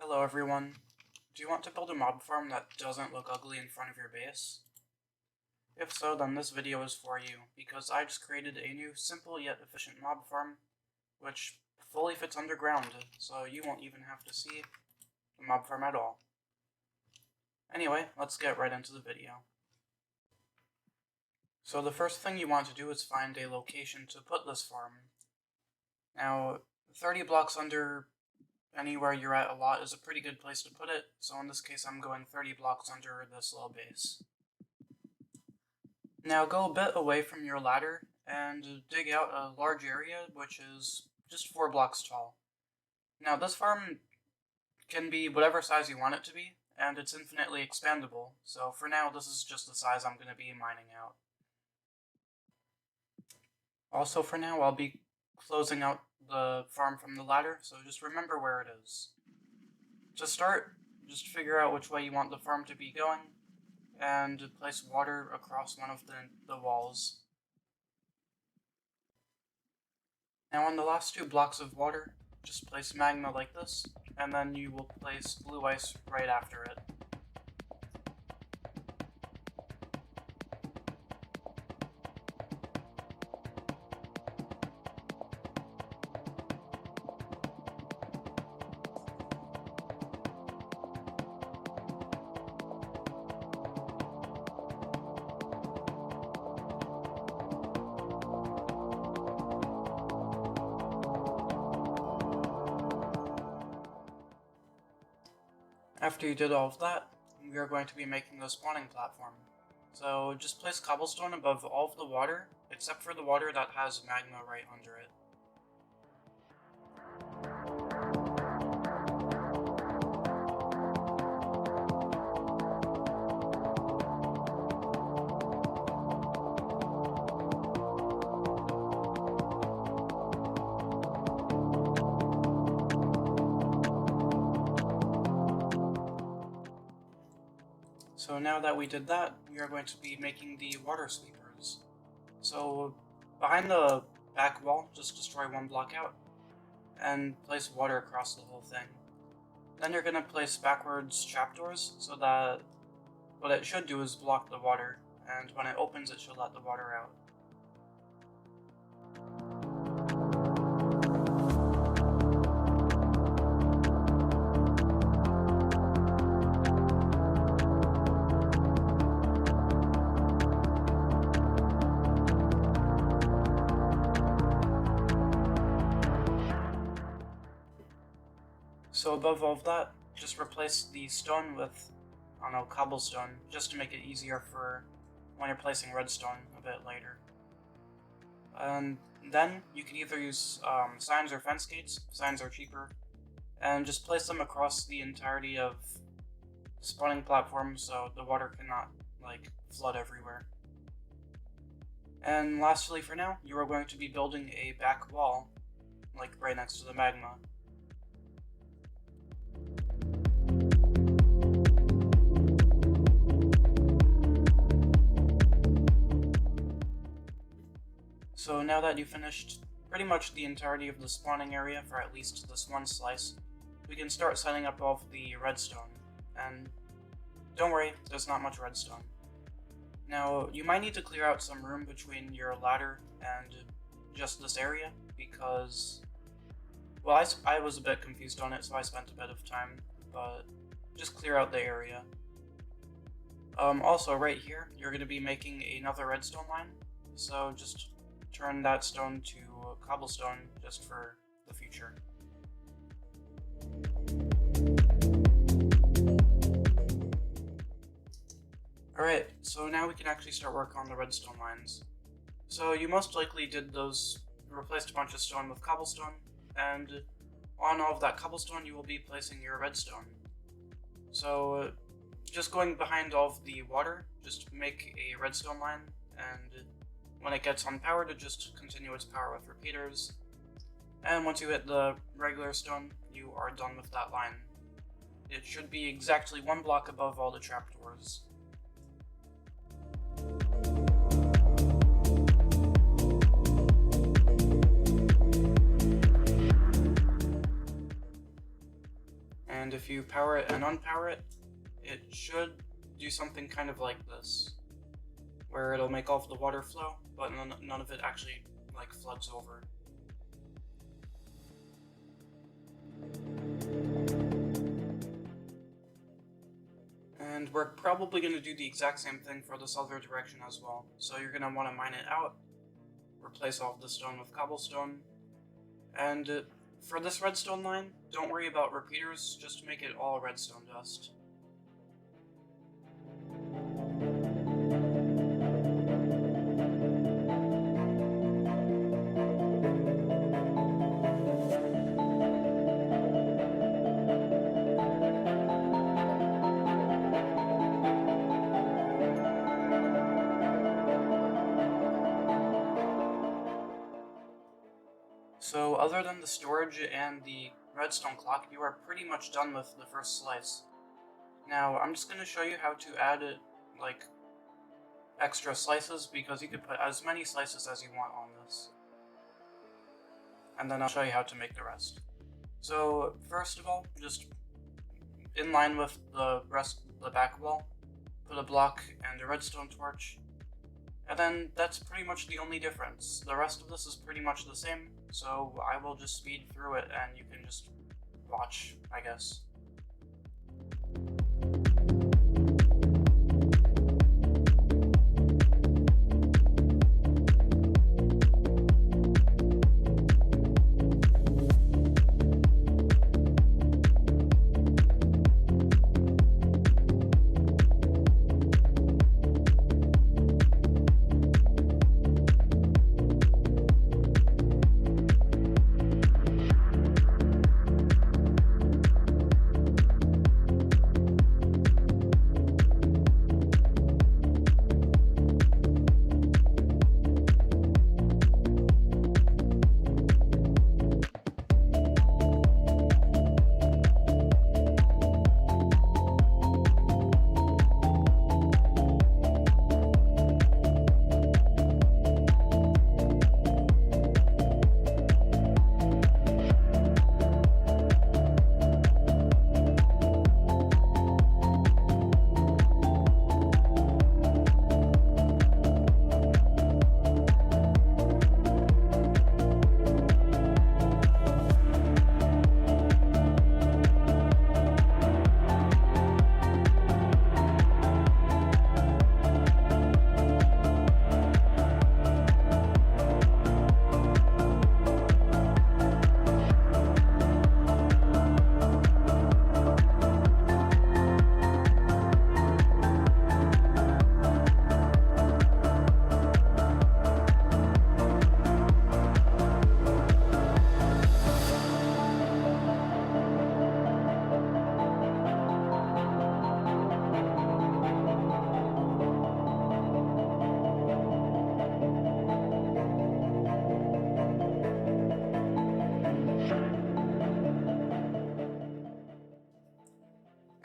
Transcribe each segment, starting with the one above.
Hello everyone. Do you want to build a mob farm that doesn't look ugly in front of your base? If so, then this video is for you, because I just created a new simple yet efficient mob farm, which fully fits underground, so you won't even have to see the mob farm at all. Anyway, let's get right into the video. So the first thing you want to do is find a location to put this farm. Now, 30 blocks under anywhere you're at a lot is a pretty good place to put it, so in this case I'm going 30 blocks under this little base. Now go a bit away from your ladder and dig out a large area which is just 4 blocks tall. Now this farm can be whatever size you want it to be, and it's infinitely expandable, so for now this is just the size I'm going to be mining out. Also for now I'll be closing out the farm from the ladder, so just remember where it is. To start, just figure out which way you want the farm to be going, and place water across one of the walls. Now on the last 2 blocks of water, just place magma like this, and then you will place blue ice right after it. After you did all of that, we are going to be making the spawning platform. So just place cobblestone above all of the water, except for the water that has magma right under it. So now that we did that, we are going to be making the water sweepers. So behind the back wall, just destroy 1 block out, and place water across the whole thing. Then you're going to place backwards trapdoors, so that what it should do is block the water, and when it opens it should let the water out. So above all of that, just replace the stone with, I don't know, cobblestone, just to make it easier for when you're placing redstone a bit later. And then you can either use signs or fence gates. Signs are cheaper, and just place them across the entirety of the spawning platform so the water cannot flood everywhere. And lastly, for now, you are going to be building a back wall, right next to the magma. So now that you've finished pretty much the entirety of the spawning area for at least this one slice, we can start setting up all of the redstone. And don't worry, there's not much redstone. Now, you might need to clear out some room between your ladder and just this area, because, well, I was a bit confused on it, so I spent a bit of time, but just clear out the area. Also, right here, you're going to be making another redstone line, so just turn that stone to cobblestone just for the future. Alright, so now we can actually start work on the redstone lines. So you most likely did those, replaced a bunch of stone with cobblestone, and on all of that cobblestone you will be placing your redstone. So just going behind all of the water, just make a redstone line, and when it gets unpowered, it just continue its power with repeaters. And once you hit the regular stone, you are done with that line. It should be exactly 1 block above all the trapdoors. And if you power it and unpower it, it should do something kind of like this, where it'll make all of the water flow, but none of it actually like floods over. And we're probably going to do the exact same thing for this other direction as well. So you're going to want to mine it out, replace all of the stone with cobblestone, and for this redstone line, don't worry about repeaters, just make it all redstone dust. So other than the storage and the redstone clock, you are pretty much done with the first slice. Now I'm just going to show you how to add like extra slices, because you could put as many slices as you want on this. And then I'll show you how to make the rest. So first of all, just in line with the back wall, put a block and a redstone torch. And then that's pretty much the only difference. The rest of this is pretty much the same, so I will just speed through it and you can just watch, I guess.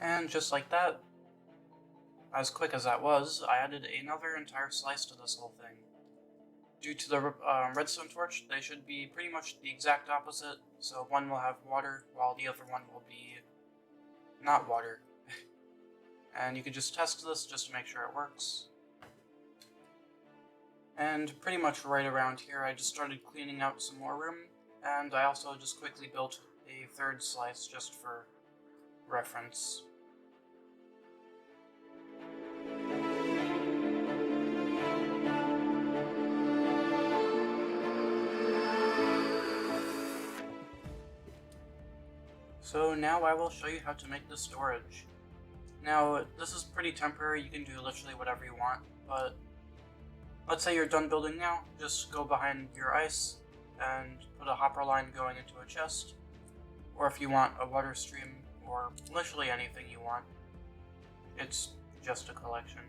And just like that, as quick as that was, I added another entire slice to this whole thing. Due to the redstone torch, they should be pretty much the exact opposite, so one will have water, while the other one will be not water. And you can just test this just to make sure it works. And pretty much right around here, I just started cleaning out some more room, and I also just quickly built a third slice just for reference. So now I will show you how to make the storage. Now, this is pretty temporary, you can do literally whatever you want, but let's say you're done building now, just go behind your ice and put a hopper line going into a chest, or if you want a water stream, or literally anything you want. It's just a collection.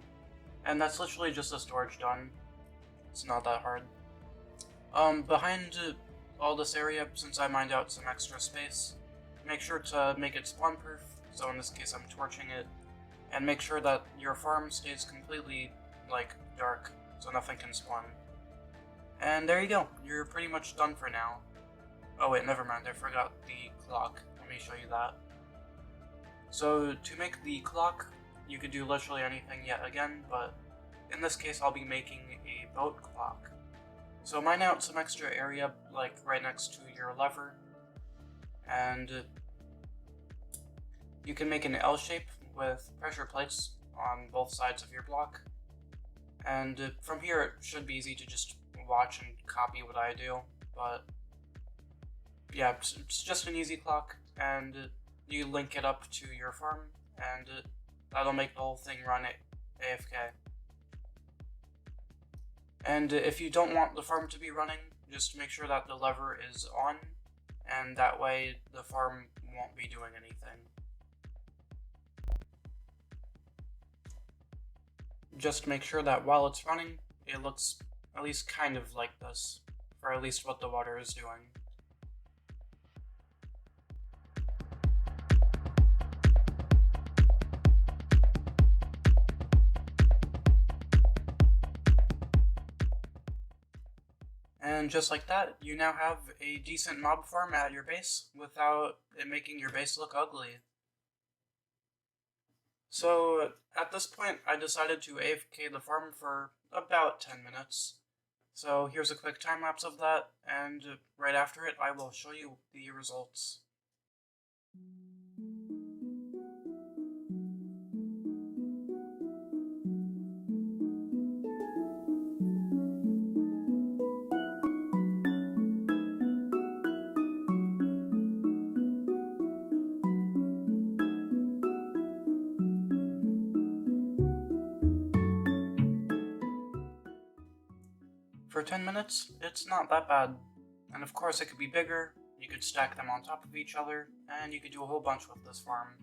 And that's literally just the storage done. It's not that hard. Behind all this area, since I mined out some extra space, make sure to make it spawn proof, so in this case I'm torching it, and make sure that your farm stays completely, like, dark, so nothing can spawn. And there you go, you're pretty much done for now. Oh wait, never mind, I forgot the clock. Let me show you that. So to make the clock, you could do literally anything yet again, but in this case I'll be making a boat clock. So mine out some extra area, like right next to your lever, and you can make an L shape with pressure plates on both sides of your block. And from here it should be easy to just watch and copy what I do, but yeah, it's just an easy clock, and you link it up to your farm, and that'll make the whole thing run AFK. And if you don't want the farm to be running, just make sure that the lever is on, and that way the farm won't be doing anything. Just make sure that while it's running, it looks at least kind of like this, for at least what the water is doing. And just like that, you now have a decent mob farm at your base without it making your base look ugly. So at this point, I decided to AFK the farm for about 10 minutes. So here's a quick time lapse of that, and right after it, I will show you the results. For 10 minutes, it's not that bad. And of course it could be bigger, you could stack them on top of each other, and you could do a whole bunch with this farm.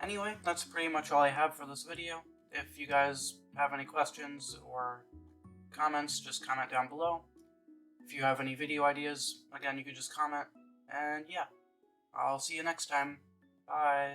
Anyway, that's pretty much all I have for this video. If you guys have any questions or comments, just comment down below. If you have any video ideas, again, you could just comment. And yeah, I'll see you next time. Bye.